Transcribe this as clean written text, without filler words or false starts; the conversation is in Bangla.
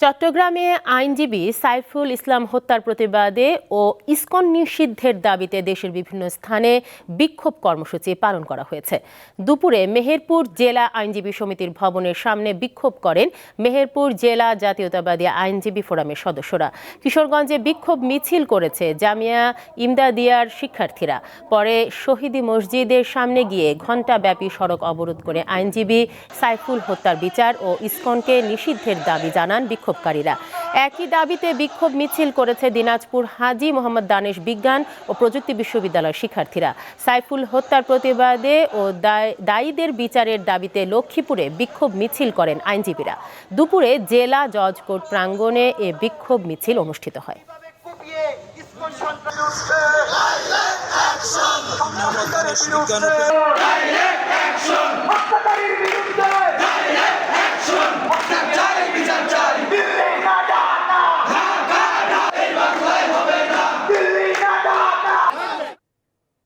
চট্টগ্রামে আইনজীবী সাইফুল ইসলাম হত্যার প্রতিবাদে ও ইসকন নিষিদ্ধের দাবিতে দেশের বিভিন্ন স্থানে বিক্ষোভ কর্মসূচি পালন করা হয়েছে। দুপুরে মেহেরপুর জেলা আইনজীবী সমিতির ভবনের সামনে বিক্ষোভ করেন মেহেরপুর জেলা জাতীয়তাবাদী আইনজীবী ফোরামের সদস্যরা। কিশোরগঞ্জে বিক্ষোভ মিছিল করেছে জামিয়া ইমদাদিয়ার শিক্ষার্থীরা। পরে শহীদি মসজিদের সামনে গিয়ে ঘণ্টাব্যাপী সড়ক অবরোধ করে আইনজীবী সাইফুল হত্যার বিচার ও ইসকনকে নিষিদ্ধের দাবি জানান বিক্ষোভকারীরা। একই দাবিতে বিক্ষোভ মিছিল করেছে দিনাজপুর হাজী মোহাম্মদ দানেশ বিজ্ঞান ও প্রযুক্তি বিশ্ববিদ্যালয়ের শিক্ষার্থীরা। সাইফুল হত্যার প্রতিবাদে ও দায়ীদের বিচারের দাবিতে লক্ষ্মীপুরে বিক্ষোভ মিছিল করেন আইনজীবীরা। দুপুরে জেলা জজ কোর্ট প্রাঙ্গণে এ বিক্ষোভ মিছিল অনুষ্ঠিত হয়। Direct action!